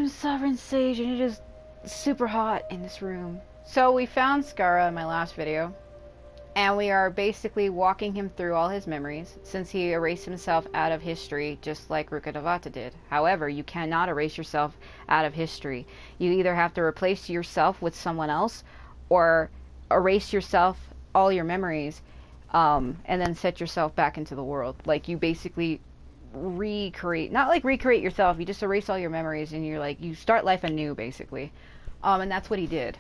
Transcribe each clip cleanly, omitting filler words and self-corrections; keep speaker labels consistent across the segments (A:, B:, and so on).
A: Sovereign Sage, and it is super hot in this room. So we found Skara in my last video, and we are basically walking him through all his memories, since he erased himself out of history just like Rukkhadevata did. However, you cannot erase yourself out of history. You either have to replace yourself with someone else, or erase yourself, all your memories, and then set yourself back into the world. Like, you basically recreate, not like recreate yourself, you just erase all your memories and you're like, you start life anew basically. And that's what he did.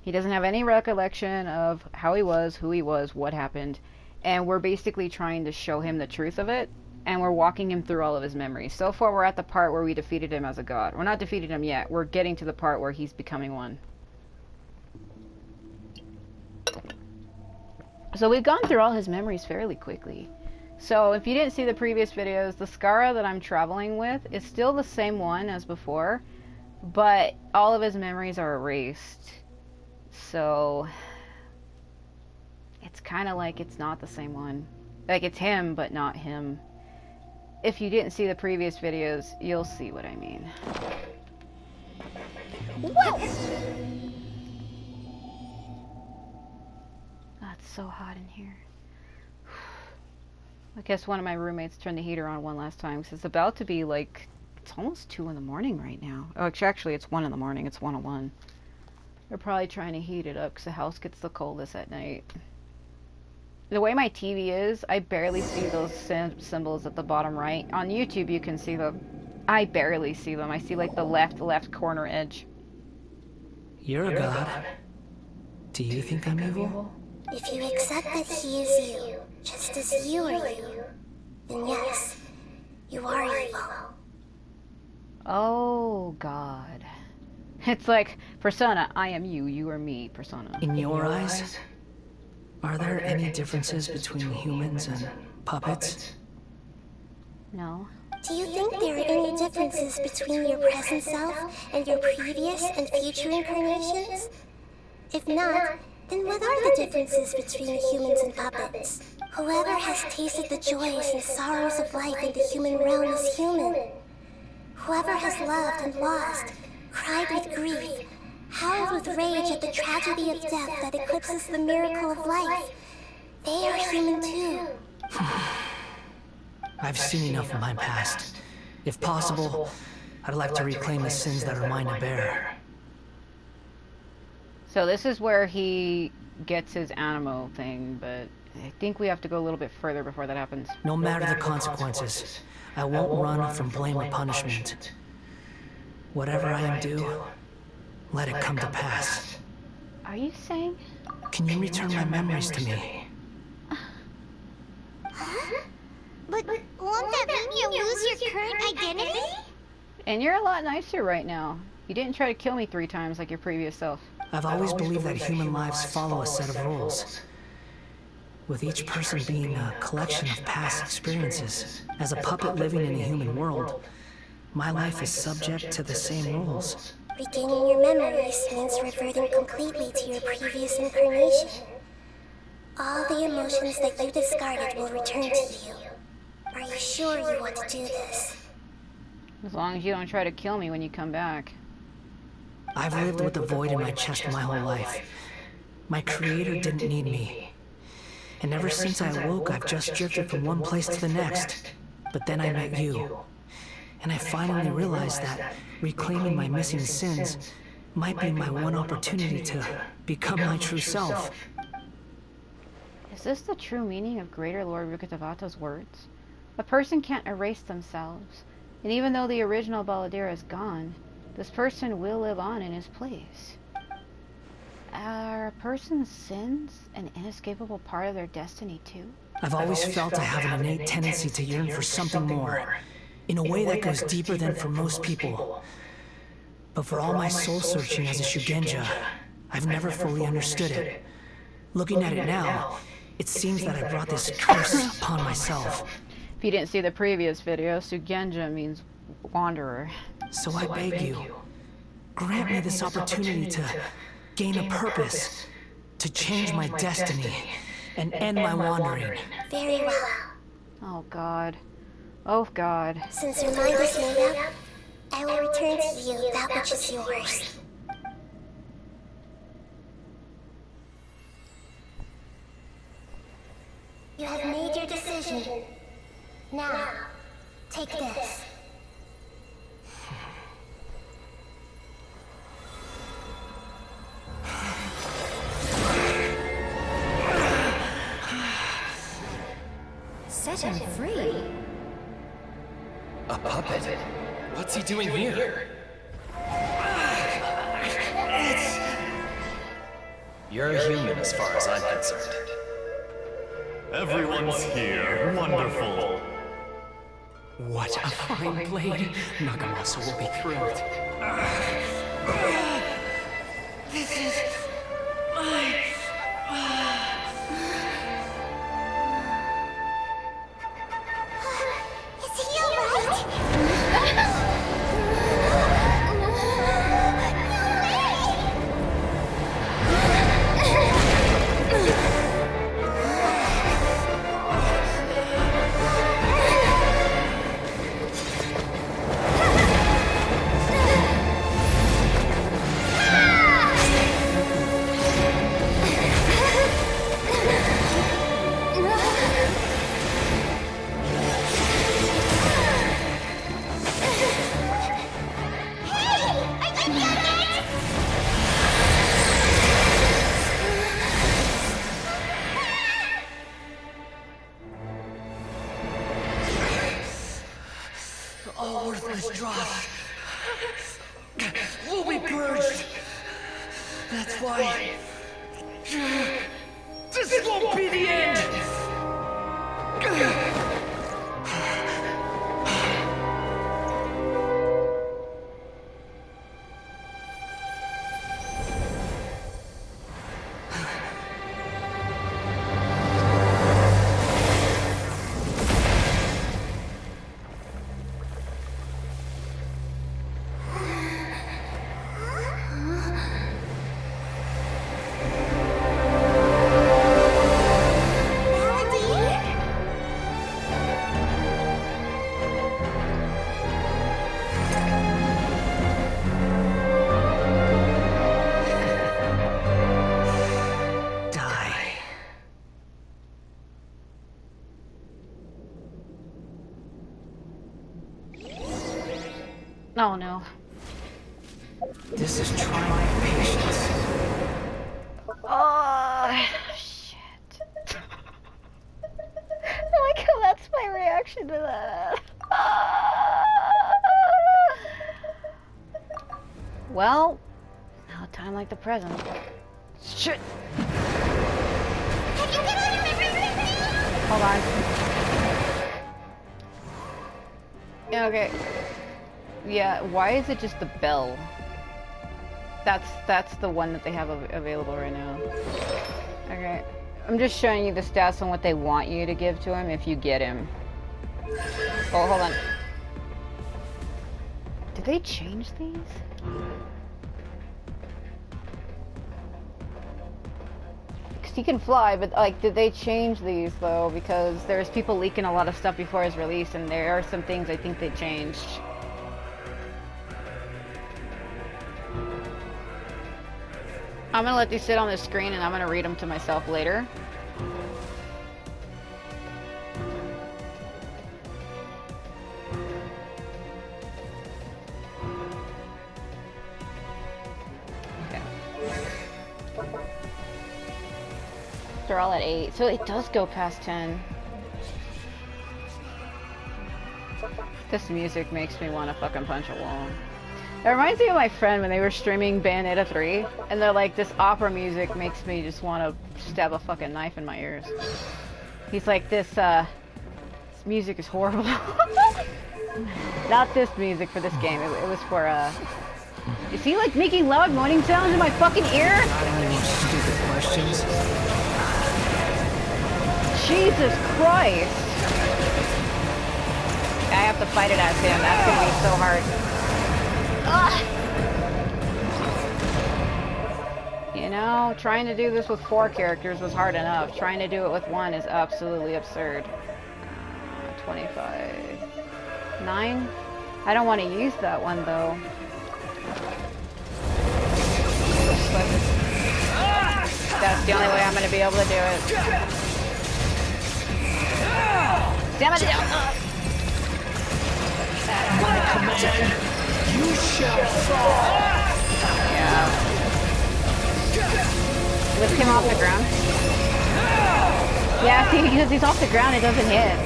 A: He doesn't have any recollection of how he was, who he was, what happened, and we're basically trying to show him the truth of it, and we're walking him through all of his memories. So far we're at the part where we defeated him as a god. We're not defeated him yet, we're getting to the part where he's becoming one. So we've gone through all his memories fairly quickly. So if you didn't see the previous videos, the Skara that I'm traveling with is still the same one as before, but all of his memories are erased. So it's kind of like it's not the same one. Like, it's him, but not him. If you didn't see the previous videos, you'll see what I mean. Whoa! That's so hot in here. I guess one of my roommates turned the heater on one last time, because it's about to be like, it's almost 2 in the morning right now. Oh, actually it's 1 in the morning, it's 1:01. They're probably trying to heat it up because the house gets the coldest at night. The way my TV is, I barely see those symbols at the bottom right. On YouTube you can see them. I barely see them. I see like the left corner edge.
B: You're a god. Do you think I'm evil?
C: If you accept that he is you, just as you are you, then yes, you are evil.
A: Oh, God. It's like, Persona, I am you, you are me, Persona.
B: In your eyes, are there any differences between humans and puppets?
A: No.
C: Do you think there are any differences between your present self and your previous and future incarnations? If not, then what are the differences between humans and puppets? Whoever has tasted the joys and sorrows of life in the human realm is human. Whoever has loved and lost, cried with grief, howled with rage at the tragedy of death that eclipses the miracle of life, they are human too.
B: I've seen enough of my past. If possible, I'd like to reclaim the sins that are mine to bear.
A: So this is where he gets his Anemo thing, but I think we have to go a little bit further before that happens.
B: No matter the consequences, I won't run from blame or punishment. Whatever I am due, let it come to pass.
A: Are you saying?
B: Can you return my memories to me?
C: Huh? But won't that mean you lose your current identity?
A: And you're a lot nicer right now. You didn't try to kill me 3 times like your previous self.
B: I've always believed that human lives follow a set of rules, with each person being a collection of past experiences. As a puppet living in a human world, my life is subject to the same rules.
C: Regaining your memories means reverting completely to your previous incarnation. All the emotions that you discarded will return to you. Are you sure you want to do this?
A: As long as you don't try to kill me when you come back.
B: I've lived with the void in my chest my whole life. My creator didn't need me. And ever since I awoke, I've just drifted from one place to the next. But then I met you. And I finally realized that reclaiming my missing sins might be my one opportunity to become my true self.
A: Is this the true meaning of Greater Lord Rukkhadevata's words? A person can't erase themselves. And even though the original Baladira is gone, this person will live on in his place. Are a person's sins an inescapable part of their destiny too?
B: I've always felt I have an innate tendency to yearn for something more, in a way that goes deeper than for most people. But for all my soul searching as a Shugenja, I've never fully understood it. Looking at it now, it seems that I brought this curse upon myself.
A: If you didn't see the previous video, Sugenja means wanderer.
B: So I beg you, grant me this opportunity to gain a purpose, to change my destiny, and end my wandering.
C: Very well.
A: Oh God. Oh God.
C: Since your mind is made up, I will return to you without which is yours. You have made your decision. Now, take this.
D: Set him free?
E: A puppet? What's he doing here? You're a human as far as I'm concerned.
F: Everyone's here. Wonderful.
B: What a fine blade. Nagamasa will be thrilled. This is my...
C: Is he alright?
B: All worthless dross will be purged. That's why this won't be the end.
A: Oh no.
B: This is trying my patience.
A: Oh, shit. I like how that's my reaction to that. Well, now a time like the present. Shit. Hold on. Yeah, okay. Yeah, why is it just the bell? That's the one that they have available right now. Okay. I'm just showing you the stats on what they want you to give to him if you get him. Oh, hold on. Did they change these? Because he can fly, but like, did they change these though? Because there's people leaking a lot of stuff before his release, and there are some things I think they changed. I'm gonna let these sit on the screen and I'm gonna read them to myself later. Okay. They're all at 8, so it does go past 10. This music makes me want to fucking punch a wall. It reminds me of my friend when they were streaming Bayonetta 3, and they're like, this opera music makes me just want to stab a fucking knife in my ears. He's like, this music is horrible. Not this music for this game, it was for, is he like making loud moaning sounds in my fucking ear?
B: Got any more stupid questions?
A: Jesus Christ! I have to fight it as him, that's gonna be so hard. You know, trying to do this with 4 characters was hard enough. Trying to do it with 1 is absolutely absurd. 25. 9? I don't want to use that one though. but that's the only way I'm gonna be able to do it. Damn it!
F: My command, you shall fall.
A: Yeah. Lift him off the ground. Yeah, see, because he's off the ground, it doesn't hit.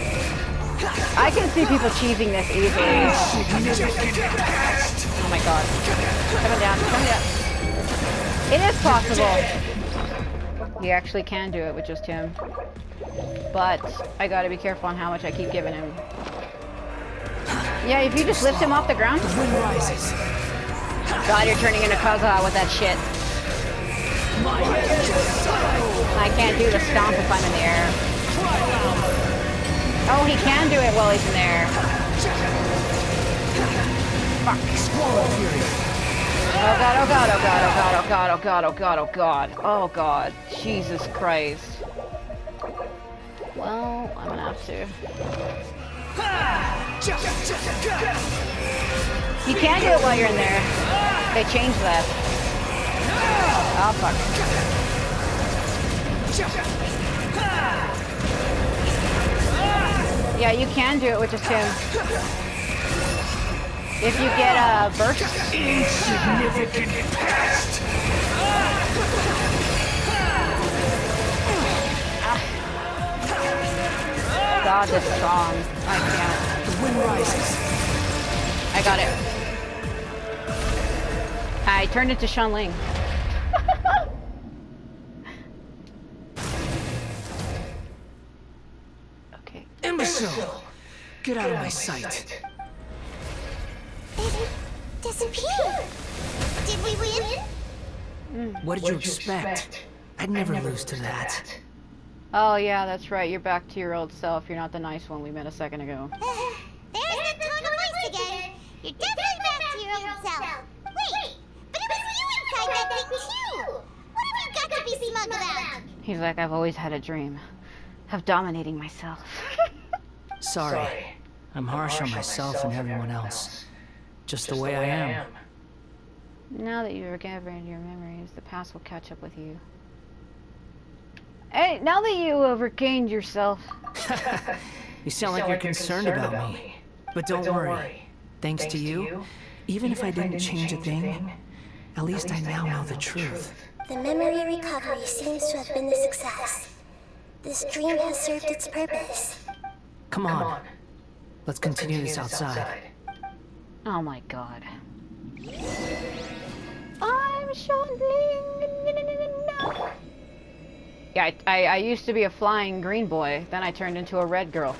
A: I can see people cheesing this easily. Oh my god. Coming down, coming down. It is possible. You actually can do it with just him. But I gotta be careful on how much I keep giving him. Yeah, if you just lift him off the ground. God, you're turning into Kaza with that shit. I can't do the stomp if I'm in the air. Oh, he can do it while he's in there. Fuck. Oh god, oh god, oh god, oh god, oh god, oh god, oh god, oh god. Oh god. Jesus Christ. Well, I'm gonna have to. You can't do it while you're in there. They changed that. Oh fuck. Yeah, you can do it with just him. If you get a burst.
F: Insignificant pest.
A: God, this song. I can't.
B: The wind rises.
A: I got it. I turned into Sean Ling. Okay.
B: Imbecile! Get out of my sight.
C: It disappeared. Did we win?
B: What did you expect? I'd never lose to that.
A: Oh yeah, that's right. You're back to your old self. You're not the nice one we met a second ago.
C: There's the tone of voice again. You're definitely back to your old self. Wait, but it was you inside that thing too. What have you got to be smug about?
A: He's like, I've always had a dream of dominating myself.
B: Sorry. I'm harsh on myself and everyone else. Just the way I am.
A: Now that you've recovered your memories, the past will catch up with you. Hey, now that you have regained yourself.
B: You sound like you're concerned about me. But don't worry. Thanks to you, even if I didn't change a thing, at least I now know the truth.
C: The memory recovery seems to have been a success. This dream has served its purpose.
B: Come on. Let's continue this outside.
A: Oh my god. I'm Sean Ling. Yeah, I used to be a flying green boy, then I turned into a red girl.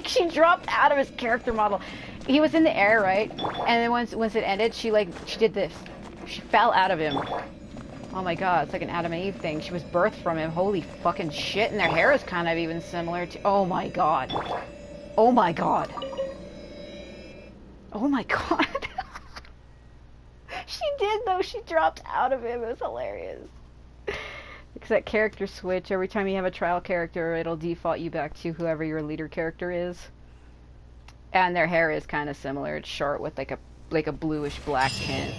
A: She dropped out of his character model. He was in the air, right? And then once it ended, she did this. She fell out of him. Oh my god, it's like an Adam and Eve thing. She was birthed from him. Holy fucking shit. And their hair is kind of even similar to... Oh my god. Oh my god. Oh my god. She did though. She dropped out of him. It was hilarious. Because that character switch, every time you have a trial character, it'll default you back to whoever your leader character is. And their hair is kind of similar. It's short with like a bluish black tint.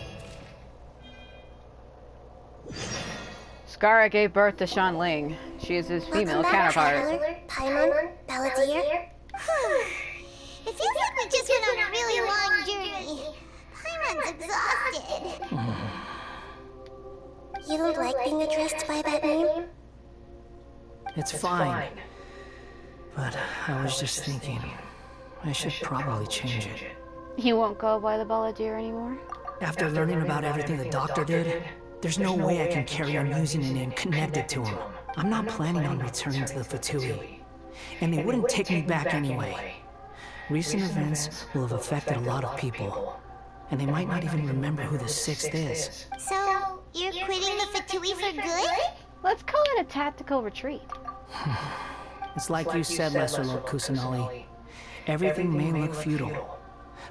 A: Scara gave birth to Sean Ling. She is his female counterpart.
C: Paimon, Balladeer. It feels like we just went on a really long journey. Paimon's exhausted. You don't like being addressed by that name?
B: It's fine. But I was just thinking, I should probably change it.
A: He won't go by the Balladeer anymore?
B: After learning about everything the doctor did, there's no way I can carry on using a name connected to him. I'm not planning on returning to the Fatui. And they wouldn't take me back anyway. Recent events will have affected a lot of people. And they might not even remember who the Sixth is.
C: So, you're quitting the Fatui for good?
A: Let's call it a tactical retreat.
B: It's like you said, Lesser Lord Kusanali. Everything may look futile,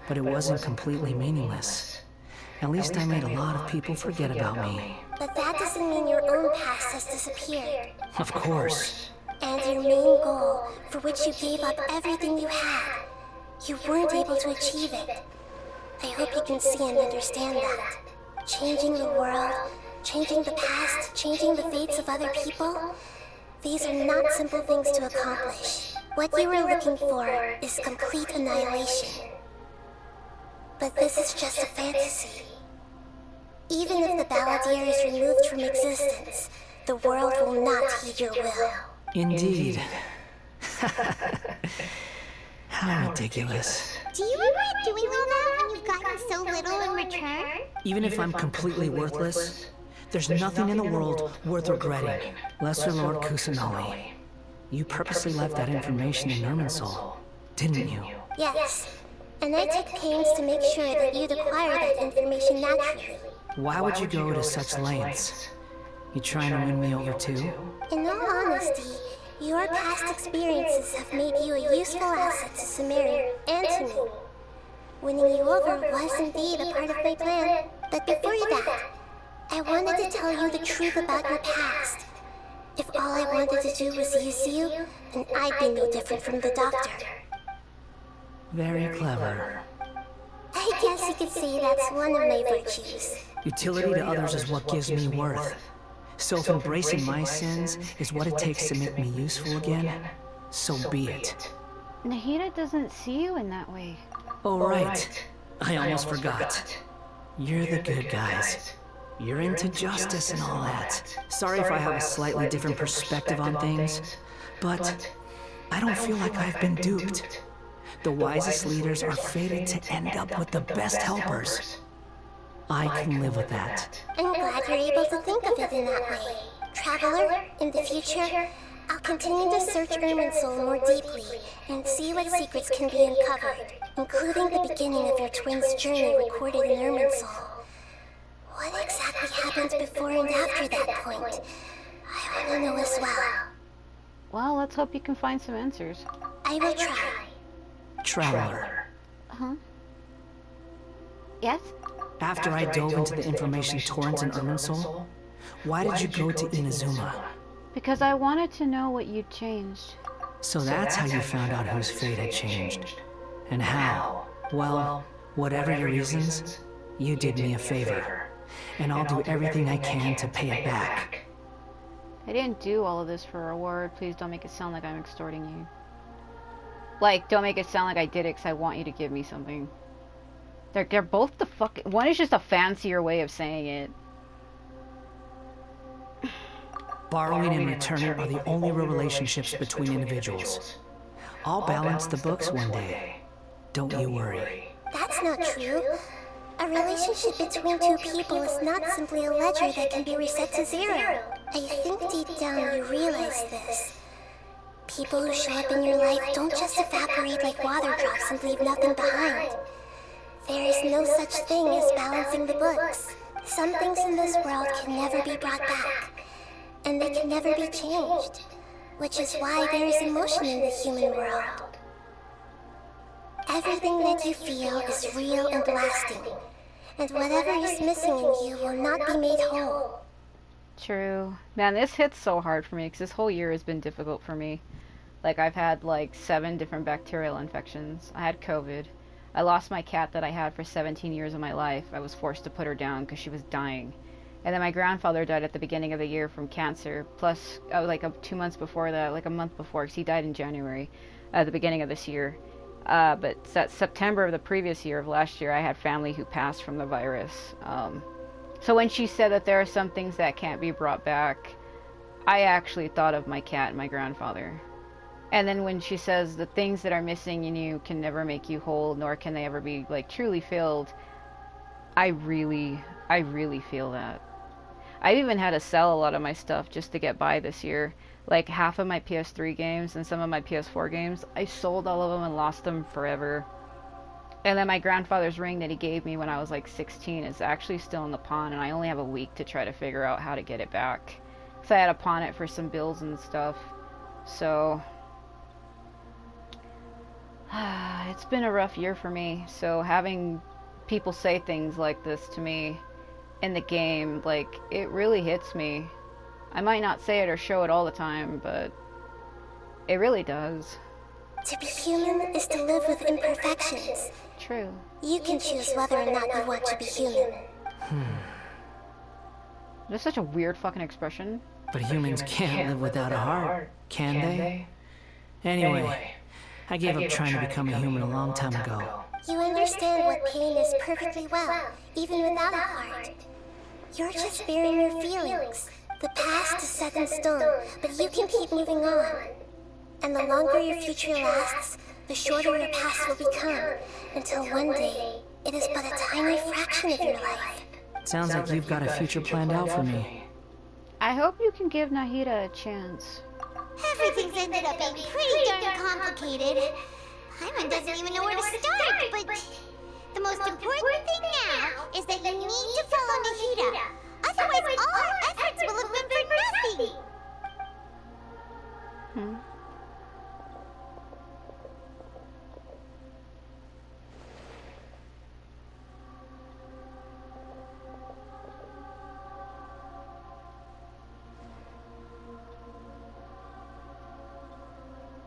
B: but it wasn't completely meaningless. At least I made a lot of people forget about me.
C: But that doesn't mean your own past has disappeared.
B: Of course.
C: And your main goal, for which you gave up everything you had, you weren't able to achieve it. I hope you can see and understand that. Changing the world, changing the past, changing the fates of other people, these are not simple things to accomplish. What you are looking for is complete annihilation. But this is just a fantasy. Even if the Balladeer is removed from existence, the world will not heed your will.
B: Indeed. How ridiculous.
C: Do you regret doing all that when you've gotten so little in return?
B: Even if I'm completely worthless, there's nothing in the world worth regretting. Lesser Lord Kusanali, you purposely left that information in Irminsul, didn't you?
C: Yes, and I took pains to make sure that you'd acquire that information naturally.
B: Why would you go to such lengths? You trying to win me over too?
C: In all honesty, your past experiences have made you a useful asset to Sumerian and to me. Winning you over was indeed a part of my plan, but before that, I wanted to tell you the truth about your past. If all I wanted to do was use you, then I'd be no different from the Doctor.
B: Very clever.
C: I guess you could say that's one of my virtues.
B: Utility to others is what gives me worth. So if embracing my sins is what it takes to make me useful again, so be it.
A: Nahida doesn't see you in that way.
B: Oh right, I almost forgot. You're the good guys. You're into justice and all that. Sorry if I have a slightly different perspective on things, but I don't feel like I've been duped. The wisest leaders are fated to end up with the best helpers. I can live with that.
C: I'm glad you're able to think of it in that way. Traveler, in the future, I'll continue to search Irminsul more deeply and see what secrets can be uncovered, including the beginning of your twins' journey recorded in Irminsul. What exactly happened before and after that point? I want to know as well.
A: Well, let's hope you can find some answers.
C: I will try.
B: Traveler.
A: Huh? Yes?
B: After I dove into the information torrents in Irminsul, why did you go to Inazuma?
A: Because I wanted to know what you'd changed.
B: So that's how you found out whose fate had changed. And how? Well, whatever your reasons, you did me a favor. And I'll do everything I can to pay it back.
A: I didn't do all of this for a reward. Please don't make it sound like I'm extorting you. Like, don't make it sound like I did it because I want you to give me something. They're both the fucking... One is just a fancier way of saying it.
B: Borrowing and returning are the only real relationships between individuals. I'll balance the books one day. Don't you worry.
C: That's not true. A relationship between two people is not simply a ledger that can be reset to zero. I think deep down you realize this. People who show up in your life don't just evaporate like water drops and leave nothing behind. There is no such thing as balancing the books. Some things in this world can never be brought back, and they can never be changed, which is why there is emotion in the human world. Everything that you feel is real and lasting, and whatever is missing in you will not be made whole.
A: True. Man, this hits so hard for me because this whole year has been difficult for me. Like, I've had like 7 different bacterial infections. I had COVID. I lost my cat that I had for 17 years of my life. I was forced to put her down because she was dying. And then my grandfather died at the beginning of the year from cancer. Plus, 2 months before that, like a month before, because he died in January, at the beginning of this year. But that September of the previous year, of last year, I had family who passed from the virus. So when she said that there are some things that can't be brought back, I actually thought of my cat and my grandfather. And then when she says the things that are missing in you can never make you whole, nor can they ever be like truly filled, I really feel that. I've even had to sell a lot of my stuff just to get by this year. Like half of my PS3 games and some of my PS4 games, I sold all of them and lost them forever. And then my grandfather's ring that he gave me when I was like 16 is actually still in the pawn, and I only have a week to try to figure out how to get it back. Because I had to pawn it for some bills and stuff. So it's been a rough year for me. So having people say things like this to me in the game, like, it really hits me. I might not say it or show it all the time, but it really does.
C: To be human is to live with imperfections.
A: True.
C: You can choose whether or not you want to be human.
A: That's such a weird fucking expression.
B: But humans can't live without a heart, can they? Anyway, I gave up trying to become a human a long time ago.
C: You understand what pain is perfectly well, even without a heart. You're just bearing your feelings. The past is set in stone, but you can keep moving on. And the longer your future lasts, the shorter your past will become, until one day, it is but a tiny fraction of your life.
B: Sounds like you've got a future planned out for me.
A: I hope you can give Nahida a chance.
C: Everything's ended up being pretty darn complicated. Paimon doesn't even know where to start, but the most important thing now is that you need to follow Nahida. Otherwise, all our efforts will have been for nothing.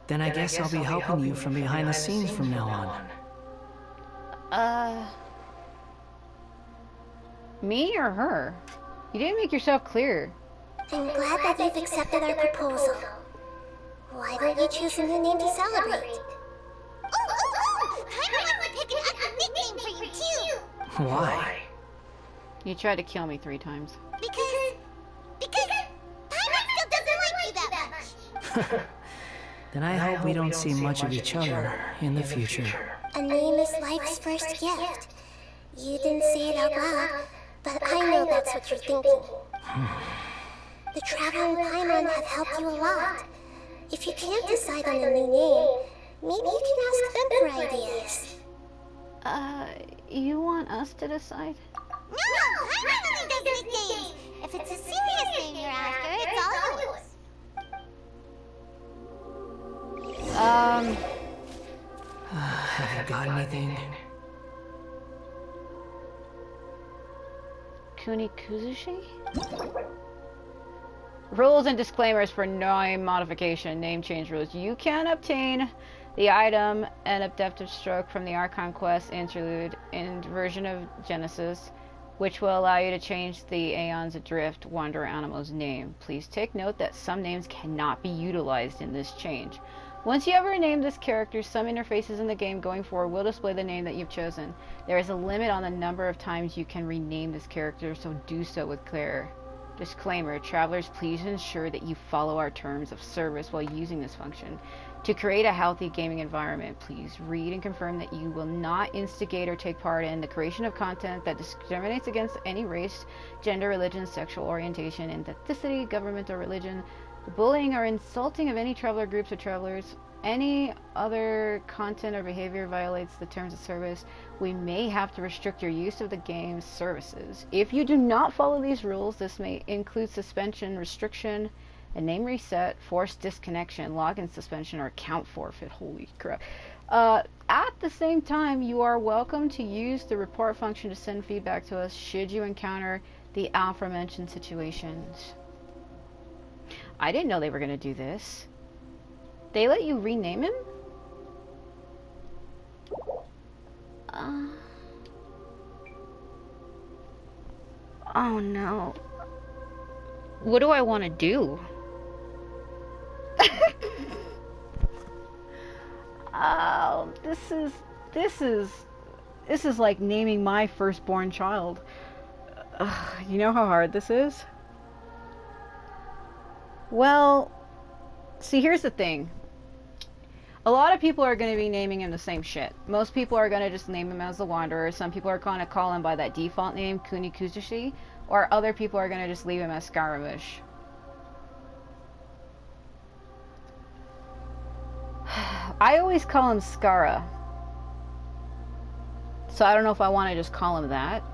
B: Then I guess I'll be helping you from behind the scenes from now on.
A: Me or her? You didn't make yourself clear.
C: I'm glad that you've accepted our proposal. Why don't you choose a new name to celebrate? Oh! Paimon wants to pick an ugly nickname for you, too!
B: Why?
A: You tried to kill me 3 times.
C: Because Paimon still doesn't like you that much.
B: Then I hope we don't see much of each other in the future.
C: A name is life's first gift. You didn't say it out loud, but I know that's what you're thinking. The traveling Paimon have helped you a lot. If you can't decide on a new name, maybe you can ask them for ideas.
A: You want us to decide?
C: No! Paimon only does nicknames! If it's a serious name you're after, it's all yours.
B: Have you got anything?
A: Kunikuzushi? Rules and disclaimers for name modification, name change rules. You can obtain the item and adaptive stroke from the Archon Quest interlude in version of Genesis, which will allow you to change the Aeons Adrift Wanderer Anemo's name. Please take note that some names cannot be utilized in this change. Once you have renamed this character, some interfaces in the game going forward will display the name that you've chosen. There is a limit on the number of times you can rename this character, so do so with care. Disclaimer, travelers, please ensure that you follow our terms of service while using this function. To create a healthy gaming environment, please read and confirm that you will not instigate or take part in the creation of content that discriminates against any race, gender, religion, sexual orientation, ethnicity, government, or religion. The bullying or insulting of any traveler groups or travelers, any other content or behavior violates the terms of service. We may have to restrict your use of the game's services. If you do not follow these rules, this may include suspension, restriction, a name reset, forced disconnection, login suspension, or account forfeit. Holy crap. At the same time, you are welcome to use the report function to send feedback to us should you encounter the aforementioned situations. I didn't know they were going to do this. They let you rename him? Oh no. What do I want to do? Oh, this is like naming my firstborn child. You know how hard this is? Well, see, here's the thing. A lot of people are going to be naming him the same shit. Most people are going to just name him as the Wanderer. Some people are going to call him by that default name, Kunikuzushi. Or other people are going to just leave him as Scaramouche. I always call him Scara. So I don't know if I want to just call him that.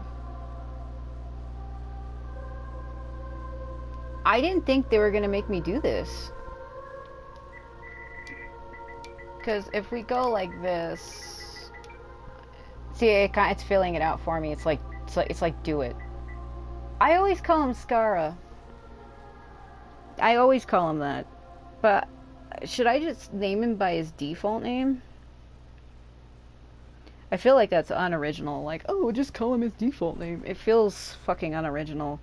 A: I didn't think they were going to make me do this. Because if we go like this... See, it's filling it out for me. It's like do it. I always call him Scara. I always call him that. But should I just name him by his default name? I feel like that's unoriginal. Like, oh, just call him his default name. It feels fucking unoriginal.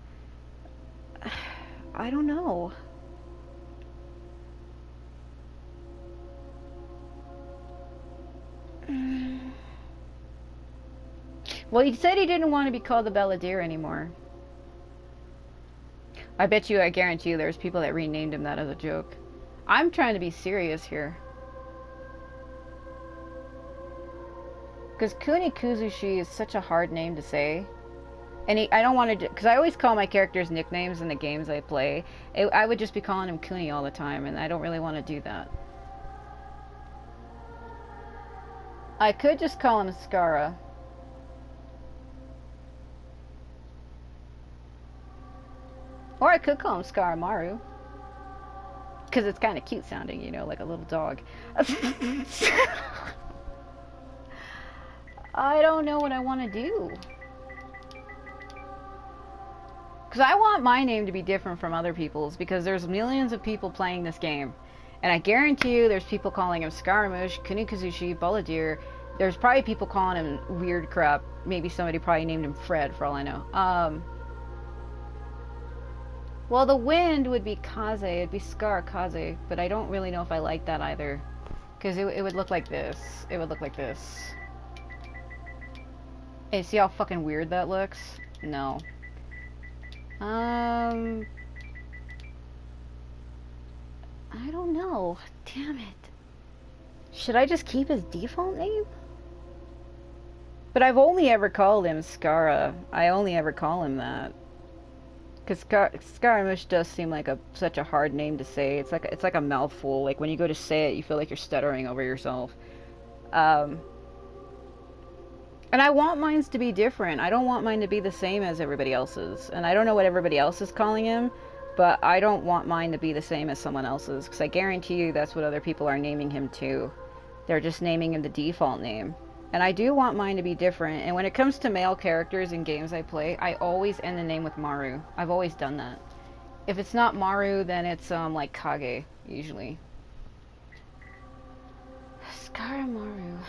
A: I don't know. Well, he said he didn't want to be called the Belladere anymore. I bet you, I guarantee you, there's people that renamed him that as a joke. I'm trying to be serious here. Because Kuni Kuzushi is such a hard name to say. And I don't want to, because I always call my characters nicknames in the games I play. I would just be calling him Kuni all the time, and I don't really want to do that. I could just call him Scara. Or I could call him Scaramaru. Because it's kind of cute sounding, you know, like a little dog. I don't know what I want to do. Because I want my name to be different from other people's, because there's millions of people playing this game. And I guarantee you there's people calling him Scaramouche, Kunikuzushi, Balladeer. There's probably people calling him weird crap. Maybe somebody probably named him Fred, for all I know. Well, the wind would be Kaze. It'd be Scar Kaze. But I don't really know if I like that either. Because it would look like this. It would look like this. Hey, see how fucking weird that looks? No. I don't know. Damn it. Should I just keep his default name? But I've only ever called him Scara. I only ever call him that. Because Scaramouche does seem like such a hard name to say. It's like a mouthful. Like when you go to say it, you feel like you're stuttering over yourself. And I want mine to be different. I don't want mine to be the same as everybody else's. And I don't know what everybody else is calling him, but I don't want mine to be the same as someone else's. Because I guarantee you that's what other people are naming him too. They're just naming him the default name. And I do want mine to be different. And when it comes to male characters in games I play, I always end the name with Maru. I've always done that. If it's not Maru, then it's like Kage, usually. Scaramaru.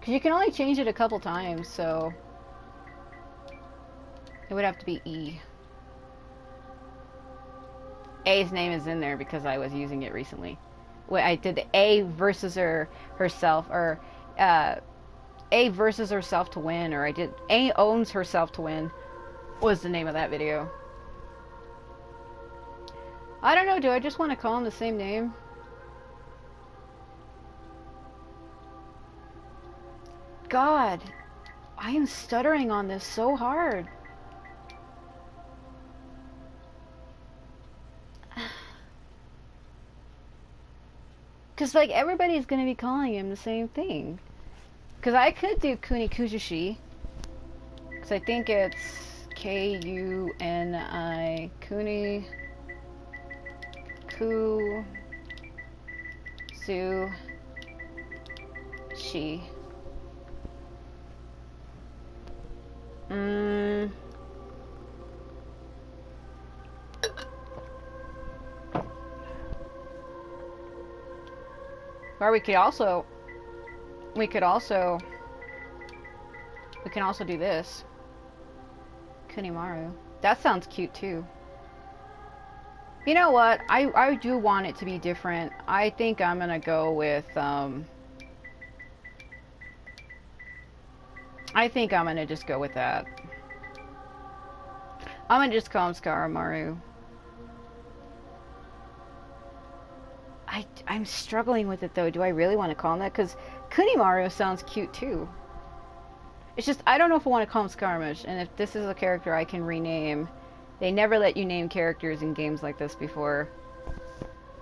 A: Because you can only change it a couple times, so it would have to be E. A's name is in there because I was using it recently. Wait, I did the A versus herself, or A versus herself to win, or I did A owns herself to win, was the name of that video. I don't know, do I just want to call him the same name? God, I am stuttering on this so hard. Because, like, everybody's going to be calling him the same thing. Because I could do Kuni Kujushi. Because I think it's K-U-N-I. Kuni. Ku-su-shi. Or we can also do this. Kunimaru. That sounds cute too. You know what? I do want it to be different. I think I'm gonna go with I think I'm gonna just go with that. I'm gonna just call him Scaramaru. I'm struggling with it though. Do I really want to call him that? Because Kunimaru sounds cute too. It's just, I don't know if I want to call him Scaramouche, and if this is a character I can rename. They never let you name characters in games like this before.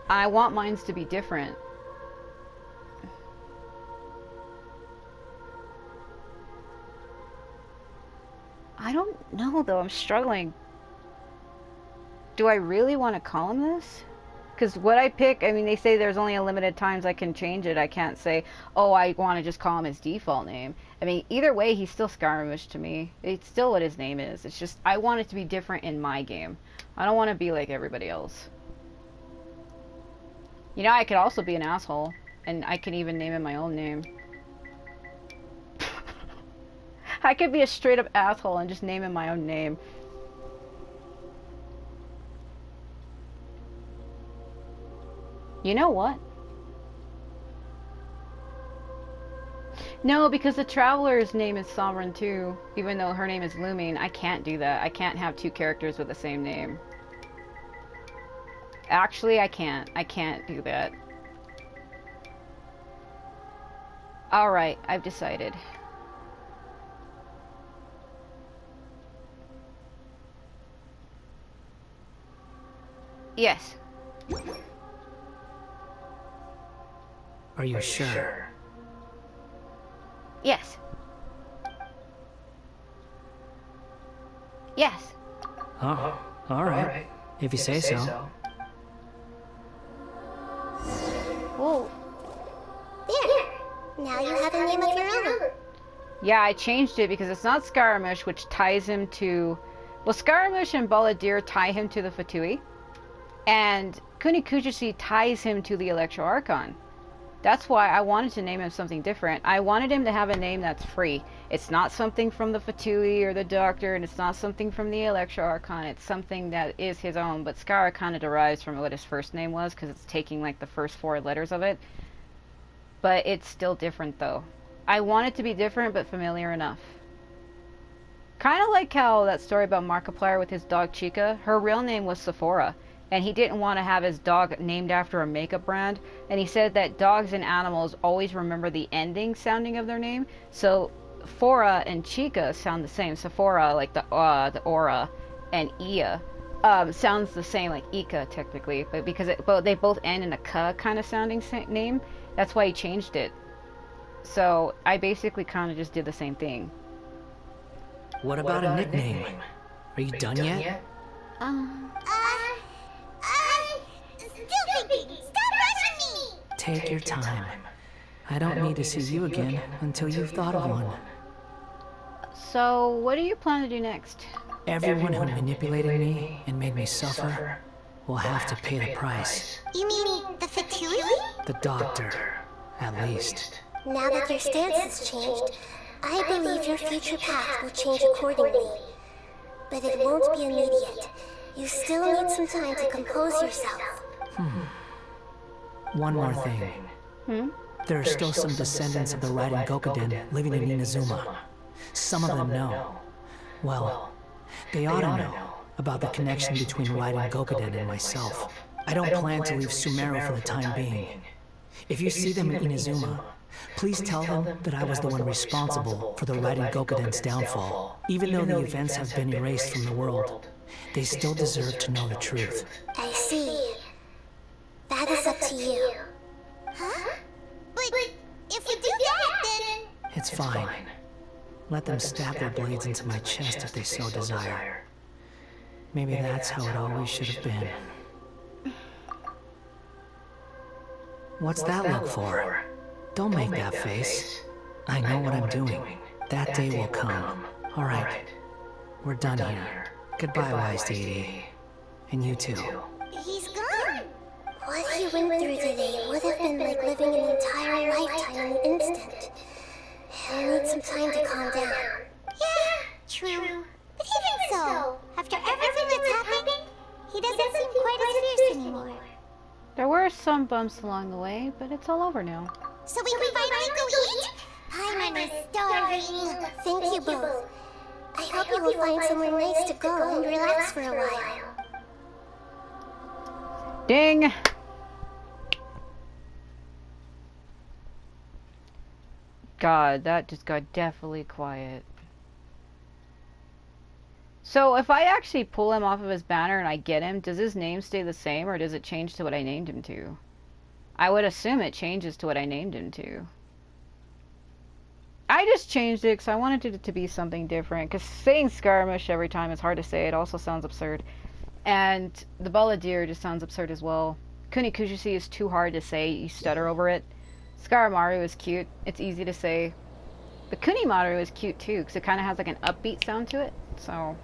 A: I want mine to be different. I don't know though, I'm struggling. Do I really want to call him this? Because what I pick, I mean, they say there's only a limited times I can change it. I can't say, oh, I want to just call him his default name. I mean, either way, he's still Scaramouche to me. It's still what his name is. It's just, I want it to be different in my game. I don't want to be like everybody else. You know, I could also be an asshole, and I can even name him my own name. I could be a straight up asshole and just name him my own name. You know what? No, because the Traveler's name is Sovereign too, even though her name is Lumine. I can't do that. I can't have two characters with the same name. Actually, I can't. I can't do that. Alright, I've decided. Yes.
B: Are you sure?
A: Yes. Yes.
B: Oh, alright. If you say so.
A: Whoa.
C: There. Now you have a name of your own.
A: Yeah, I changed it because it's not Scaramouche, which ties him to... Well, Scaramouche and Balladeer tie him to the Fatui. And Kunikujushi ties him to the Electro Archon. That's why I wanted to name him something different. I wanted him to have a name that's free. It's not something from the Fatui or the Doctor, and it's not something from the Electro Archon. It's something that is his own, but Scara kind of derives from what his first name was, because it's taking like the first 4 letters of it. But it's still different though. I want it to be different, but familiar enough. Kind of like how that story about Markiplier with his dog Chica, her real name was Sephora. And he didn't want to have his dog named after a makeup brand. And he said that dogs and animals always remember the ending sounding of their name. So Fora and Chica sound the same. Sephora, like the aura, and Ia sounds the same, like Ika technically. But because they both end in a K kind of sounding name, that's why he changed it. So I basically kind of just did the same thing.
B: What about a nickname? Are you done yet?
C: Still thinking. Stop rushing me.
B: Take your time. I don't need to see you again until you've thought of one.
A: So what do you plan to do next?
B: Everyone who manipulated me and made me suffer will have to pay the price.
C: You mean the Fatui?
B: The Doctor, at least.
C: Now that your stance has changed, I believe your future path will change accordingly. But it won't be immediate. You still need some time to compose yourself.
B: One more thing. There are still some descendants of the Raiden Gokuden living in Inazuma. Some of them know. Well, they ought to know about the connection between Raiden Gokuden and myself. I don't plan to leave Sumeru for the time being. If you see them in Inazuma, please tell them that I was the one responsible for the Raiden Gokuden's downfall. Even though the events have been erased from the world, they still deserve to know the truth.
C: I see. That is up to you. Huh? But if we do that, then...
B: It's fine. Let them stab their blades into my chest if they so desire. Maybe that's how it always should have been. What's that look for? Don't make that face. I know what I'm doing. That day will come. Alright. We're done here. Goodbye, Wise Deity. And you too.
C: He's gone. What he went through today would have been like living an entire lifetime in an instant. He'll need some time to calm down. Yeah, true. But even so, after everything that's happened, he doesn't seem quite as fierce anymore.
A: There were some bumps along the way, but it's all over now.
C: So we can finally go eat? I'm starving. Thank you both. I hope you will find somewhere nice to go and relax for a while.
A: Ding! God, that just got definitely quiet. So if I actually pull him off of his banner and I get him, does his name stay the same or does it change to what I named him to? I would assume it changes to what I named him to. I just changed it because I wanted it to be something different. Because saying Scaramouche every time is hard to say. It also sounds absurd. And the Balladeer just sounds absurd as well. Kunikujushi is too hard to say. You stutter over it. Scaramaru is cute. It's easy to say. But Kunimaru is cute too because it kind of has like an upbeat sound to it. So...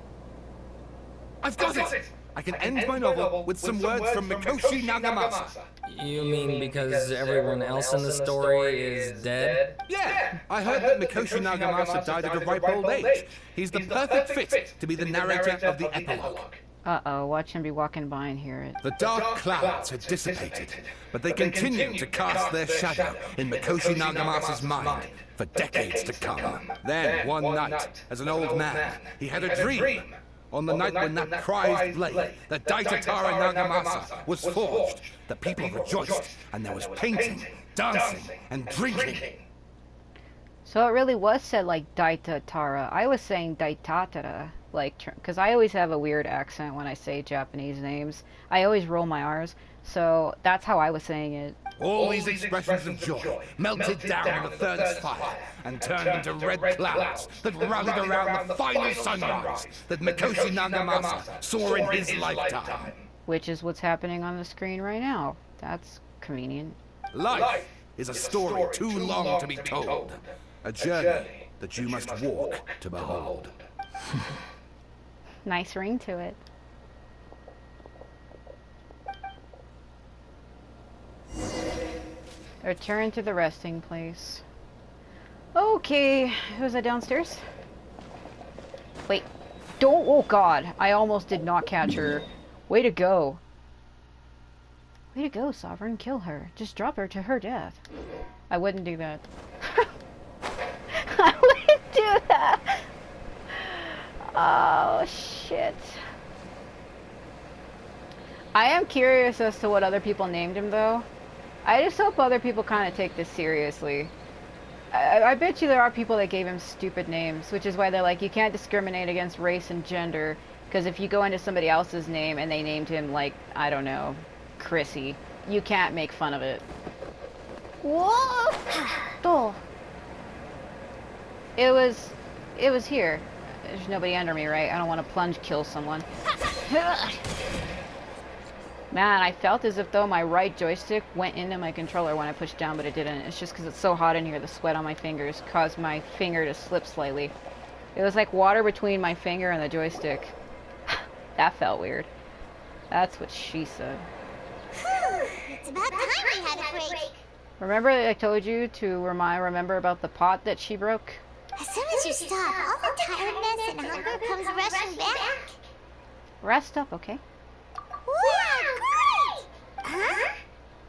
D: I've got it! I can end my novel with some words from Mikoshi Nagamasa.
G: You mean because everyone else in the story is dead?
D: Yeah, I heard that Mikoshi Nagamasa died at a ripe old age. He's the perfect fit to be the narrator of the epilogue.
A: Uh-oh, watch him be walking by and hear it.
D: The dark clouds had dissipated, but they continued to cast their shadow in Mikoshi Nagamasa's mind for decades to come. Then, one night, as an old man, he had a dream. On the night when that prized blade, the Daitatara Nagamasa, was forged, the people rejoiced, and there was painting, dancing, and drinking.
A: So it really was said like Daitatara. I was saying Daitatara, like, because I always have a weird accent when I say Japanese names. I always roll my R's, so that's how I was saying it.
D: All these expressions of joy melted down in the furnace fire and turned into red clouds that rallied around the final sunrise that Mikoshi Nagamasa saw in his lifetime.
A: Which is what's happening on the screen right now. That's convenient.
D: Life is a story too long to be told. A journey that you must walk to behold.
A: Nice ring to it. Return to the resting place. Okay, was I downstairs? Wait, don't, oh god, I almost did not catch her. Way to go. Way to go, Sovereign, kill her. Just drop her to her death. I wouldn't do that. I wouldn't do that! Oh, shit. I am curious as to what other people named him, though. I just hope other people kind of take this seriously. I bet you there are people that gave him stupid names, which is why they're like, you can't discriminate against race and gender, because if you go into somebody else's name and they named him, like, I don't know, Chrissy, you can't make fun of it. Whoa! Oh. It was here. There's nobody under me, right? I don't want to plunge kill someone. Man, I felt as if though my right joystick went into my controller when I pushed down, but it didn't. It's just because it's so hot in here, the sweat on my fingers caused my finger to slip slightly. It was like water between my finger and the joystick. That felt weird. That's what she said.
C: It's about time we had a break.
A: Remember I told you to remember about the pot that she broke?
C: As soon as you stop, all the tiredness and hunger comes rushing back.
A: Rest up, okay?
C: Wow, great! Huh?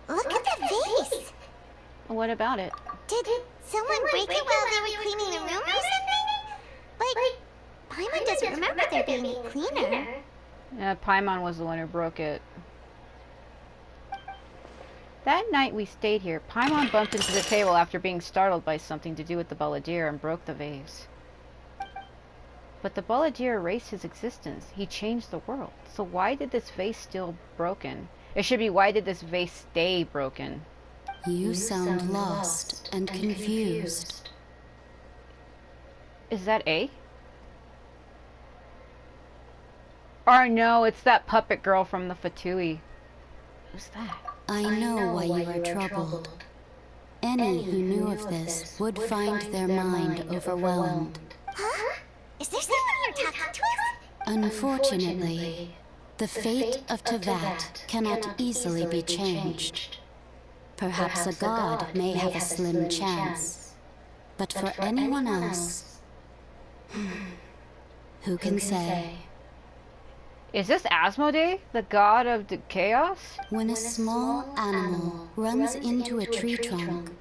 C: Look at the vase.
A: What about it?
C: Did someone break it while they were cleaning the room or something? Like, Paimon doesn't remember there being a cleaner.
A: Yeah, Paimon was the one who broke it. That night we stayed here, Paimon bumped into the table after being startled by something to do with the balladeer and broke the vase. But the balladeer erased his existence. He changed the world. So why did this vase still broken? It should be, why did this vase stay broken?
H: You sound lost and confused.
A: Is that A? Or no, it's that puppet girl from the Fatui. Who's that?
H: I know why you are troubled. Any who knew of this would find their mind overwhelmed.
C: Huh? Is there someone here talking to us?
H: Unfortunately, the fate of Tevat cannot easily be changed. Perhaps a god may have a slim chance, but for anyone else, who can say?
A: Is this Asmodee, the god of the chaos?
H: When a small animal runs into a tree trunk,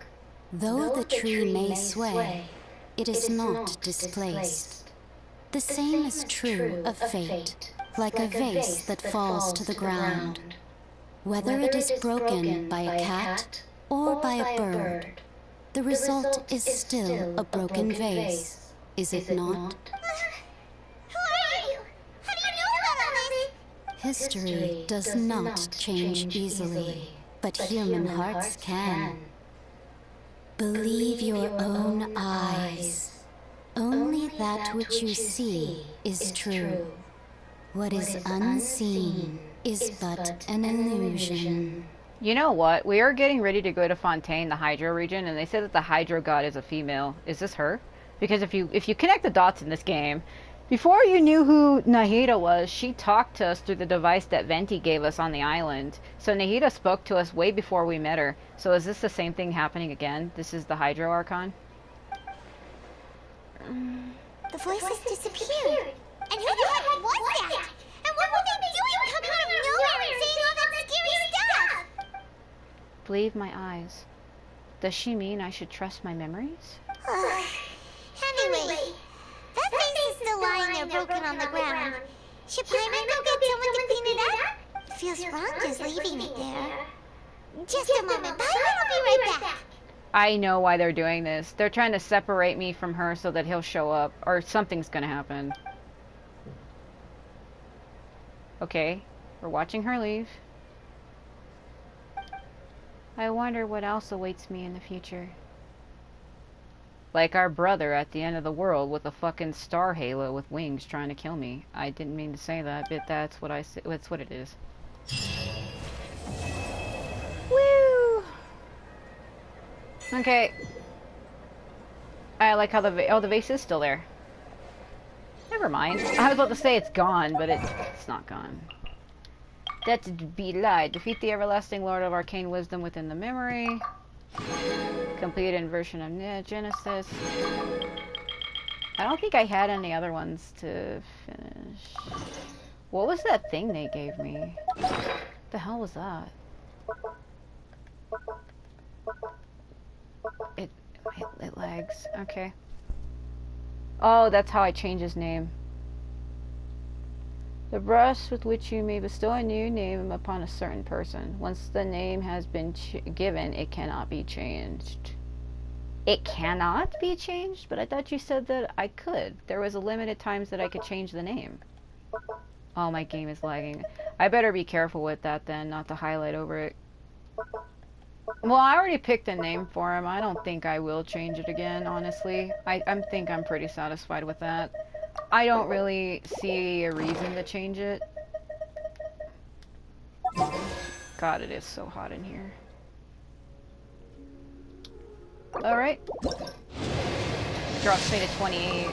H: though the tree may sway, it is not displaced. The same is true of fate, like a vase that falls to the ground. Whether it is broken by a cat or by a bird, the result is still a broken vase, is it not?
C: Who are you? How do you know about all this?
H: History does not change easily, but human hearts can. Believe your own eyes. Only that which you see is true. What is unseen is but an illusion.
A: You know what? We are getting ready to go to Fontaine, the Hydro region, and they said that the Hydro god is a female. Is this her? Because if you connect the dots in this game, before you knew who Nahida was, she talked to us through the device that Venti gave us on the island. So Nahida spoke to us way before we met her. So is this the same thing happening again? This is the Hydro Archon?
C: The voices disappeared. And who the heck was that? And what were they
A: Believe my eyes. Does she mean I should trust my memories?
C: Anyway, that face is still lying there broken on the ground. Should Paimon go get someone to clean it up? It feels wrong just leaving it there. Just a moment, Paimon will be right back.
A: I know why they're doing this. They're trying to separate me from her so that he'll show up, or something's gonna happen. Okay, we're watching her leave. I wonder what else awaits me in the future. Like our brother at the end of the world with a fucking star halo with wings trying to kill me. I didn't mean to say that, but that's what that's what it is. Woo! Okay. I like how the vase is still there. Never mind. I was about to say it's gone, but it's not gone. That be lie. Defeat the everlasting lord of arcane wisdom within the memory. Complete inversion of Genesis. I don't think I had any other ones to finish. What was that thing they gave me? What the hell was that? It lags. Okay. Oh, that's how I change his name. The brush with which you may bestow a new name upon a certain person. Once the name has been given, it cannot be changed. It cannot be changed? But I thought you said that I could. There was a limited times that I could change the name. Oh, my game is lagging. I better be careful with that then, not to highlight over it. Well, I already picked a name for him. I don't think I will change it again, honestly. I think I'm pretty satisfied with that. I don't really see a reason to change it. God, it is so hot in here. Alright. Drops me to 28.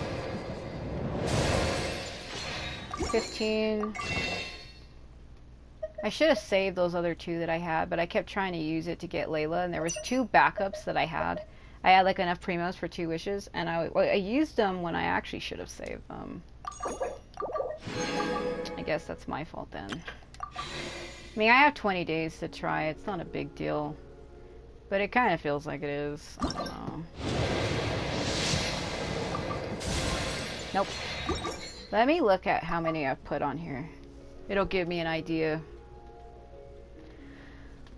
A: 15. I should have saved those other two that I had, but I kept trying to use it to get Layla, and there was two backups that I had. I had like enough primos for 2 wishes, and I used them when I actually should have saved them. I guess that's my fault then. I mean, I have 20 days to try. It's not a big deal, but it kind of feels like it is. I don't know. Nope. Let me look at how many I've put on here. It'll give me an idea.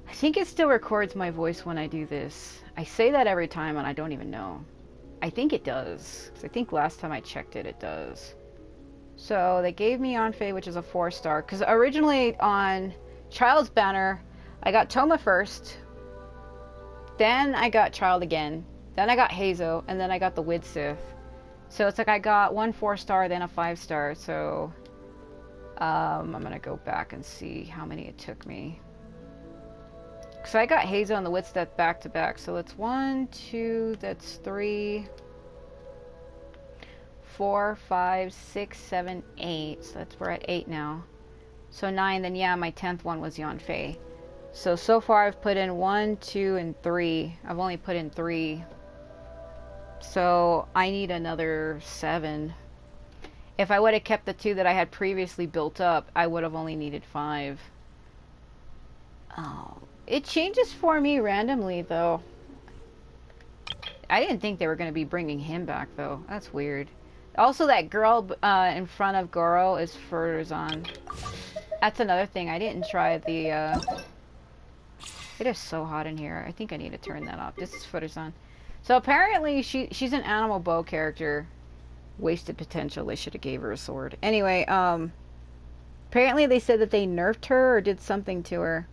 A: I think it still records my voice when I do this. I say that every time and I don't even know. I think it does. 'Cause I think last time I checked it, it does. So they gave me Yanfei, which is a 4-star. Because originally on Child's Banner, I got Toma first. Then I got Child again. Then I got Hazo. And then I got the Widsith. So it's like I got 1 4-star, then a 5-star. So I'm going to go back and see how many it took me. So I got Hazo and the Widsith back to back. So it's 1, 2, that's 3, 4, 5, 6, 7, 8. So we're at 8 now. So 9, then yeah, my 10th one was Yanfei. So far I've put in 1, 2, and 3. I've only put in 3. So I need another 7. If I would have kept the 2 that I had previously built up, I would have only needed 5. Oh. It changes for me randomly, though. I didn't think they were going to be bringing him back, though. That's weird. Also, that girl in front of Goro is Furzan. That's another thing. I didn't try the... It is so hot in here. I think I need to turn that off. This is Furzan. So apparently, she's an animal bow character. Wasted potential. They should have gave her a sword. Anyway, apparently they said that they nerfed her or did something to her.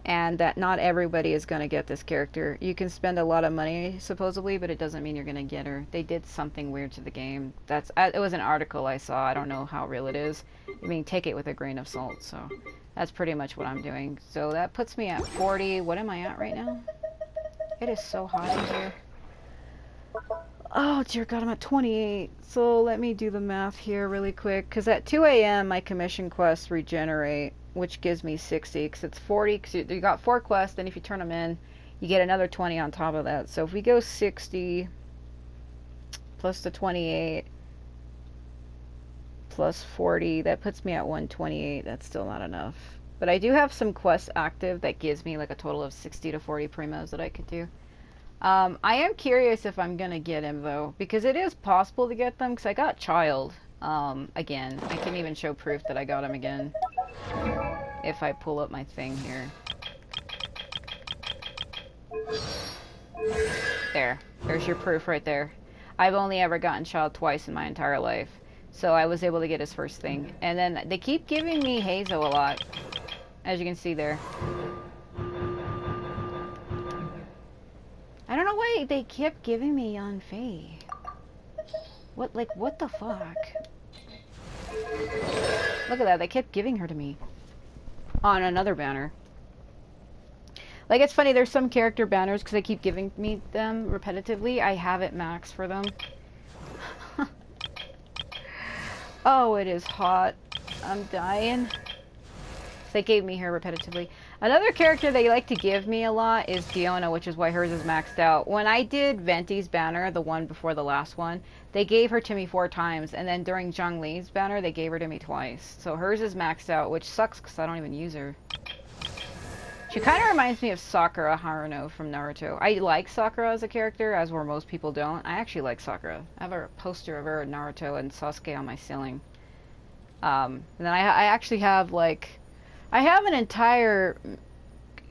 A: And that not everybody is going to get this character. You can spend a lot of money, supposedly, but it doesn't mean you're going to get her. They did something weird to the game. It was an article I saw. I don't know how real it is. I mean, take it with a grain of salt. So that's pretty much what I'm doing. So that puts me at 40. What am I at right now? It is so hot in here. Oh, dear God, I'm at 28. So let me do the math here really quick. Because at 2 a.m., my commission quests regenerate, which gives me 60, because it's 40, because you got 4 quests, then if you turn them in, you get another 20 on top of that. So if we go 60, plus the 28, plus 40, that puts me at 128. That's still not enough. But I do have some quests active that gives me like a total of 60 to 40 primos that I could do. I am curious if I'm gonna get him though, because it is possible to get them, because I got Child, again. I can even show proof that I got him again, if I pull up my thing here. There's your proof right there. I've only ever gotten Child twice in my entire life, so I was able to get his first thing. And then they keep giving me Hazo a lot, as you can see there. I don't know why they kept giving me on Faye. What the fuck? Look at that, they kept giving her to me. On another banner. Like, it's funny, there's some character banners, because they keep giving me them repetitively. I have it max for them. Oh, it is hot. I'm dying. They gave me her repetitively. Another character they like to give me a lot is Fiona, which is why hers is maxed out. When I did Venti's banner, the one before the last one, they gave her to me 4 times, and then during Zhongli's banner, they gave her to me twice. So hers is maxed out, which sucks because I don't even use her. She kind of reminds me of Sakura Haruno from Naruto. I like Sakura as a character, as where most people don't. I actually like Sakura. I have a poster of her, Naruto, and Sasuke on my ceiling. And then I actually have, like... I have an entire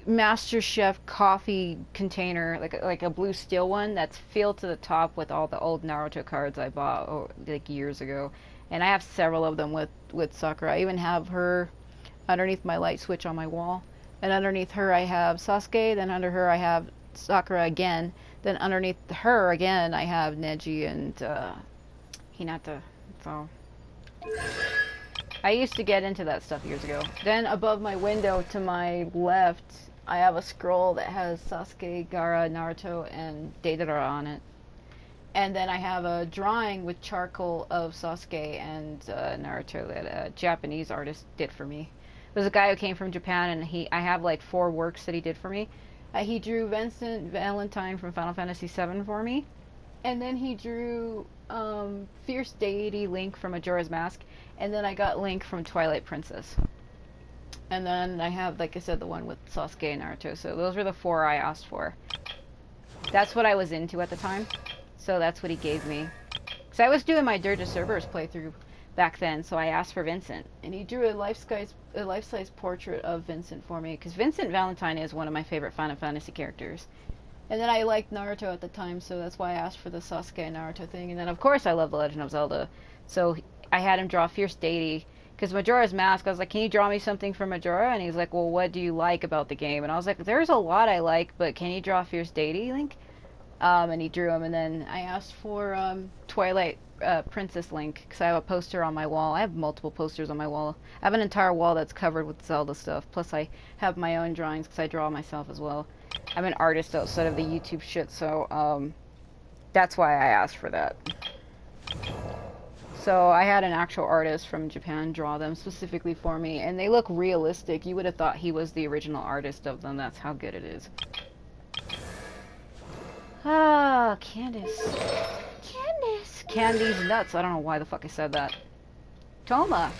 A: Master Chef coffee container, like a blue steel one, that's filled to the top with all the old Naruto cards I bought like years ago. And I have several of them with Sakura. I even have her underneath my light switch on my wall. And underneath her I have Sasuke, then under her I have Sakura again. Then underneath her again I have Neji and Hinata. So I used to get into that stuff years ago. Then above my window to my left I have a scroll that has Sasuke, Gaara, Naruto, and Deidara on it. And then I have a drawing with charcoal of Sasuke and Naruto that a Japanese artist did for me. It was a guy who came from Japan, and I have like 4 works that he did for me. He drew Vincent Valentine from Final Fantasy VII for me, and then he drew Fierce Deity Link from Majora's Mask, and then I got Link from Twilight Princess. And then I have, like I said, the one with Sasuke and Naruto. So those were the 4 I asked for. That's what I was into at the time, so that's what he gave me. Because I was doing my Dirge Cerberus playthrough back then, so I asked for Vincent, and he drew a life-size portrait of Vincent for me, because Vincent Valentine is one of my favorite Final Fantasy characters. And then I liked Naruto at the time, so that's why I asked for the Sasuke and Naruto thing. And then of course I love The Legend of Zelda, so I had him draw Fierce Deity, because Majora's Mask, I was like, can you draw me something from Majora? And he's like, well, what do you like about the game? And I was like, there's a lot I like, but can you draw Fierce Deity, Link? And he drew him, and then I asked for Twilight Princess Link, because I have a poster on my wall. I have multiple posters on my wall. I have an entire wall that's covered with Zelda stuff, plus I have my own drawings, because I draw myself as well. I'm an artist outside of the YouTube shit, so that's why I asked for that. So I had an actual artist from Japan draw them specifically for me, and they look realistic. You would have thought he was the original artist of them. That's how good it is. Ah, Candace. Candace! Candy's nuts. I don't know why the fuck I said that. Toma.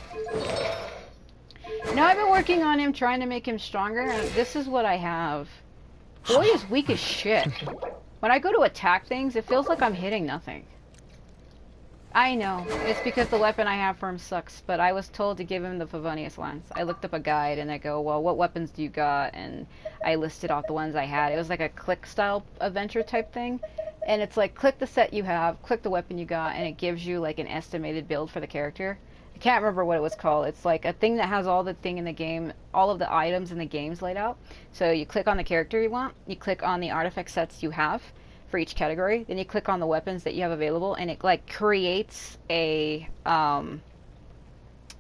A: Now I've been working on him, trying to make him stronger, and this is what I have. Boy is weak as shit. When I go to attack things, it feels like I'm hitting nothing. I know, it's because the weapon I have for him sucks, but I was told to give him the Favonius Lance. I looked up a guide and I go, well, what weapons do you got? And I listed off the ones I had. It was like a click style adventure type thing. And it's like, click the set you have, click the weapon you got, and it gives you like an estimated build for the character. I can't remember what it was called. It's like a thing that has all the thing in the game, all of the items in the games laid out. So you click on the character you want, you click on the artifact sets you have for each category, then you click on the weapons that you have available, and it like creates a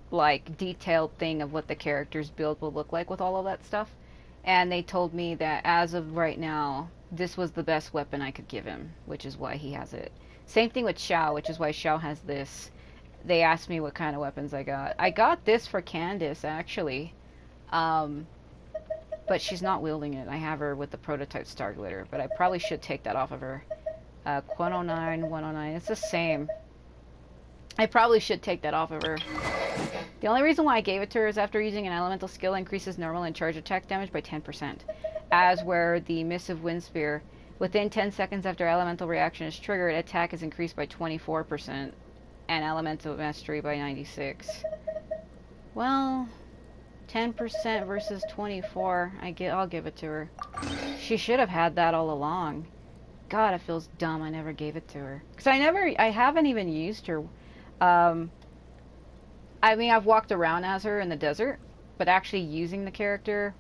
A: like detailed thing of what the character's build will look like with all of that stuff. And they told me that as of right now, this was the best weapon I could give him, which is why he has it. Same thing with Xiao, which is why Xiao has this. They asked me what kind of weapons I got. I got this for Candace, actually. But she's not wielding it. I have her with the prototype Star Glitter, but I probably should take that off of her. 109, 109, it's the same. I probably should take that off of her. The only reason why I gave it to her is after using an elemental skill increases normal and charge attack damage by 10%, as where the Missive Wind Spear. Within 10 seconds after elemental reaction is triggered, attack is increased by 24%, and elemental mastery by 96. Well, 10% versus 24. I'll give it to her. She should have had that all along. God, it feels dumb I never gave it to her. Because I haven't even used her. I mean, I've walked around as her in the desert, but actually using the character,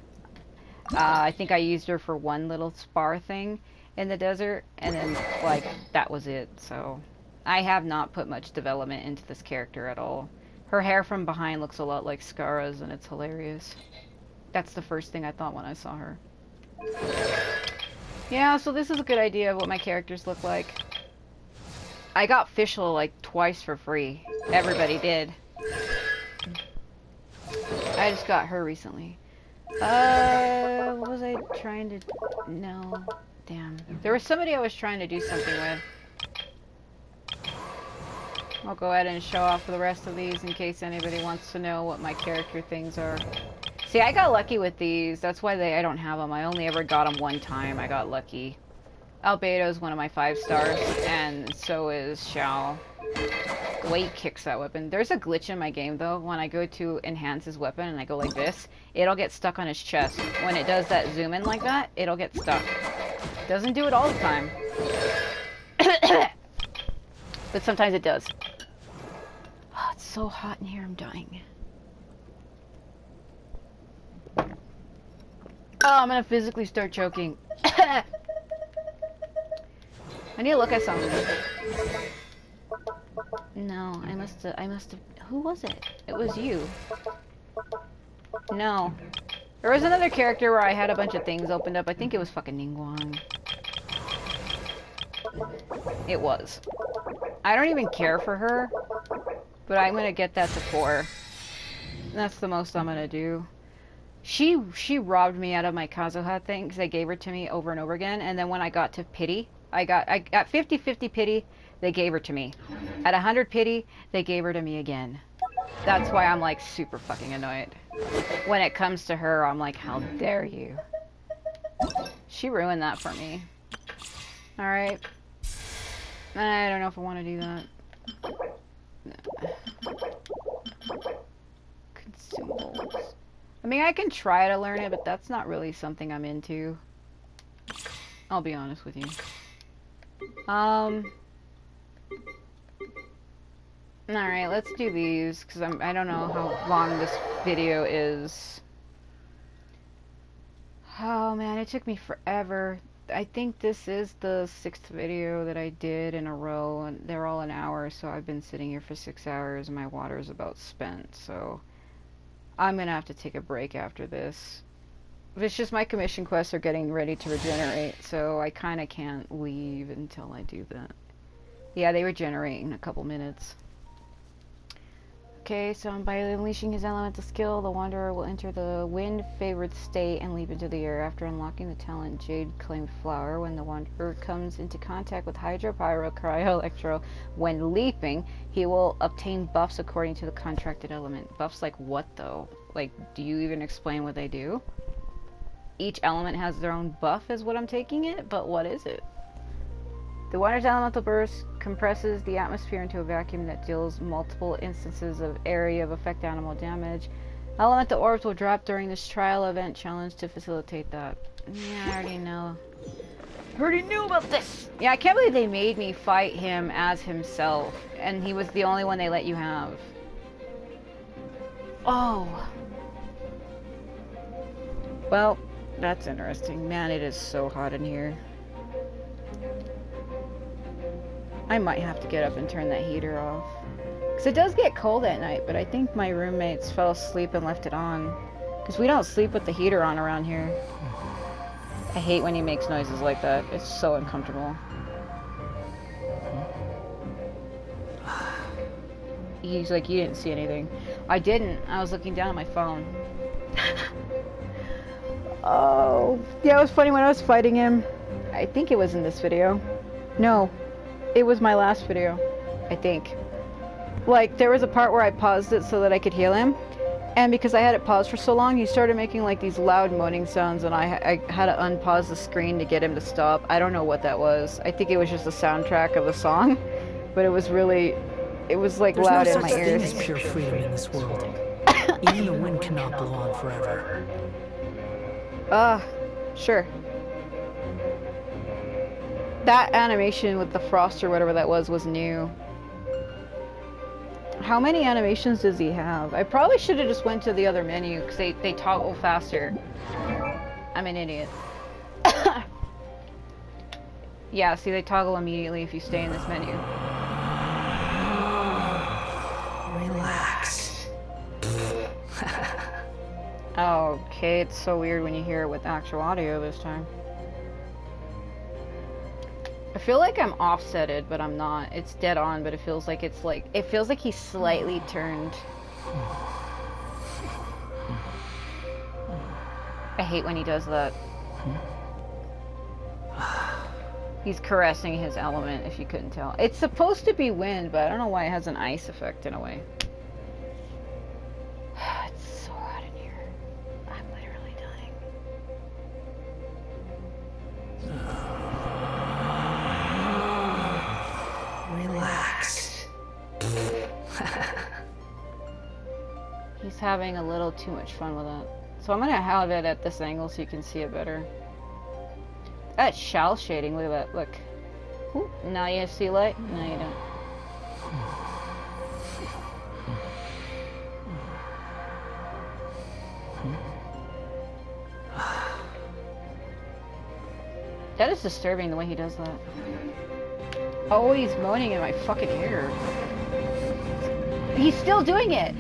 A: I think I used her for one little spar thing in the desert, and then, like, that was it. So, I have not put much development into this character at all. Her hair from behind looks a lot like Scara's, and it's hilarious. That's the first thing I thought when I saw her. Yeah, so this is a good idea of what my characters look like. I got Fischl like twice for free. Everybody did. I just got her recently. What was I trying to... No. Damn. There was somebody I was trying to do something with. I'll go ahead and show off the rest of these in case anybody wants to know what my character things are. See, I got lucky with these. That's why I don't have them. I only ever got them one time. I got lucky. Albedo is one of my 5 stars, and so is Xiao. The way he kicks that weapon. There's a glitch in my game, though. When I go to enhance his weapon and I go like this, it'll get stuck on his chest. When it does that zoom in like that, it'll get stuck. Doesn't do it all the time. But sometimes it does. Oh, it's so hot in here, I'm dying. Oh, I'm gonna physically start choking. I need to look at something. No, I must have... Who was it? It was you. No. There was another character where I had a bunch of things opened up. I think it was fucking Ningguang. It was. I don't even care for her, but I'm gonna get that to 4. That's the most I'm gonna do. She robbed me out of my Kazuha thing because they gave her to me over and over again, and then when I got to pity, I got 50-50 pity, they gave her to me. At 100 pity, they gave her to me again. That's why I'm like super fucking annoyed. When it comes to her, I'm like, how dare you? She ruined that for me. Alright. I don't know if I want to do that. No. Consumables. I mean, I can try to learn it, but that's not really something I'm into. I'll be honest with you. Alright, let's do these, because I don't know how long this video is. Oh man, it took me forever. I think this is the 6th video that I did in a row, and they're all an hour, so I've been sitting here for 6 hours, and my water is about spent, so I'm gonna have to take a break after this. It's just my commission quests are getting ready to regenerate, so I kinda can't leave until I do that. Yeah, they regenerate in a couple minutes. Okay, so by unleashing his elemental skill, the Wanderer will enter the wind-favored state and leap into the air. After unlocking the talent Jade-claimed Flower, when the Wanderer comes into contact with Hydro, Pyro, Cryo, Electro, when leaping, he will obtain buffs according to the contracted element. Buffs like what, though? Like, do you even explain what they do? Each element has their own buff, is what I'm taking it, but what is it? The Wanderer's elemental burst compresses the atmosphere into a vacuum that deals multiple instances of area of effect animal damage. Elemental orbs will drop during this trial event challenge to facilitate that. Yeah, I already know. I already knew about this! Yeah, I can't believe they made me fight him as himself, and he was the only one they let you have. Oh. Well, that's interesting. Man, it is so hot in here. I might have to get up and turn that heater off. Because it does get cold at night, but I think my roommates fell asleep and left it on. Because we don't sleep with the heater on around here. I hate when he makes noises like that. It's so uncomfortable. He's like, you didn't see anything. I didn't. I was looking down at my phone. Oh. Yeah, it was funny when I was fighting him. I think it was in this video. No. It was my last video, I think. Like, there was a part where I paused it so that I could heal him. And because I had it paused for so long, he started making like these loud moaning sounds, and I had to unpause the screen to get him to stop. I don't know what that was. I think it was just the soundtrack of the song, but it was really, it was like
B: There's
A: loud
B: no
A: in my
B: such thing
A: ears.
B: as pure freedom in this world. Even the wind cannot blow on forever.
A: Sure. That animation with the frost or whatever that was new. How many animations does he have? I probably should have just went to the other menu because they toggle faster. I'm an idiot. Yeah, see, they toggle immediately if you stay in this menu.
B: Relax.
A: Okay, it's so weird when you hear it with actual audio this time. I feel like I'm offsetted, but I'm not. It's dead on, but it feels like it's like, it feels like he's slightly turned. I hate when he does that. He's caressing his element, if you couldn't tell. It's supposed to be wind, but I don't know why it has an ice effect in a way. It's so hot in here. I'm literally dying.
B: Relax.
A: He's having a little too much fun with it. So I'm gonna have it at this angle so you can see it better. That shell shading, look at that, look. Ooh, now you see light? No, you don't. That is disturbing the way he does that. Oh, he's moaning in my fucking ear. He's still doing it!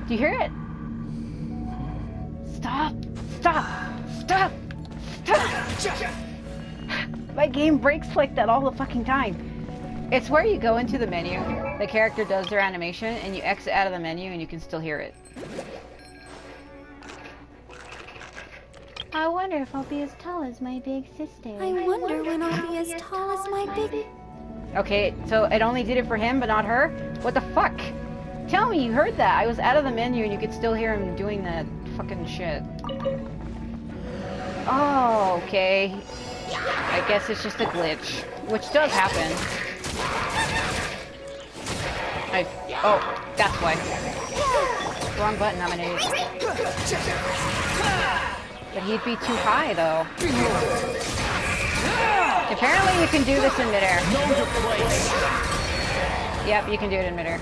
A: Do you hear it? Stop! Stop! Stop! Stop! My game breaks like that all the fucking time. It's where you go into the menu, the character does their animation, and you exit out of the menu and you can still hear it.
C: I wonder if I'll be as tall as my big sister.
H: I wonder when I'll be as tall as my big...
A: Okay, so it only did it for him, but not her? What the fuck? Tell me you heard that. I was out of the menu and you could still hear him doing that fucking shit. Oh, okay. I guess it's just a glitch, which does happen. Oh, that's why. Wrong button, I'm an idiot. But he'd be too high, though. Apparently you can do this in midair. Yep, you can do it in midair.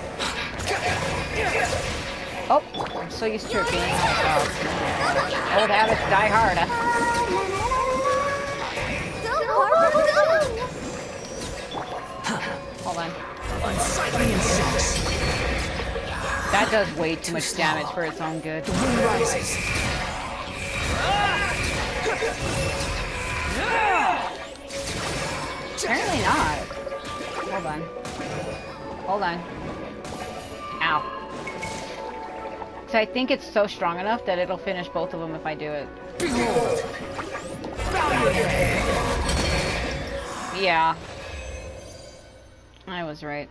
A: Oh, I'm so used to it being old habits die hard. Hold on.
B: Unsightly insects.
A: That does way too much damage for its own good.
B: The wind rises.
A: Apparently not. Hold on. Hold on. Ow. So I think it's so strong enough that it'll finish both of them if I do it.
B: Behold.
A: Yeah. I was right.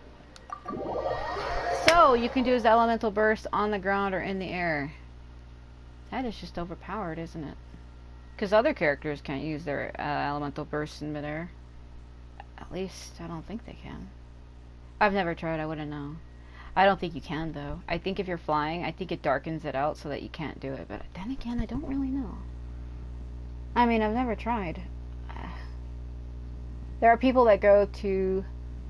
A: So, you can do his elemental burst on the ground or in the air. That is just overpowered, isn't it? Because other characters can't use their elemental bursts in midair. At least, I don't think they can. I've never tried, I wouldn't know. I don't think you can, though. I think if you're flying, I think it darkens it out so that you can't do it. But then again, I don't really know. I mean, I've never tried. There are people that go to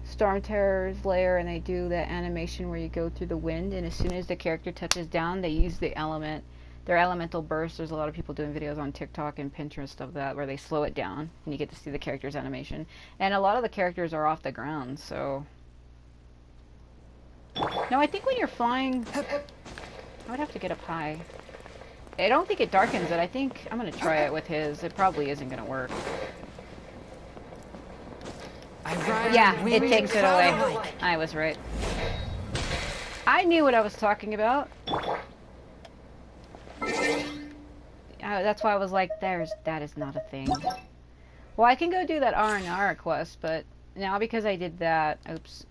A: Storm Terror's lair and they do that animation where you go through the wind, and as soon as the character touches down, they use the element, their elemental burst. There's a lot of people doing videos on TikTok and Pinterest of that where they slow it down and you get to see the character's animation. And a lot of the characters are off the ground, so... No, I think when you're flying... I would have to get up high. I don't think it darkens it. I think I'm going to try it with his. It probably isn't going to work. Yeah, it takes it away. I was right. I knew what I was talking about. That's why I was like, that is not a thing. Well, I can go do that R&R quest, but now because I did that, oops,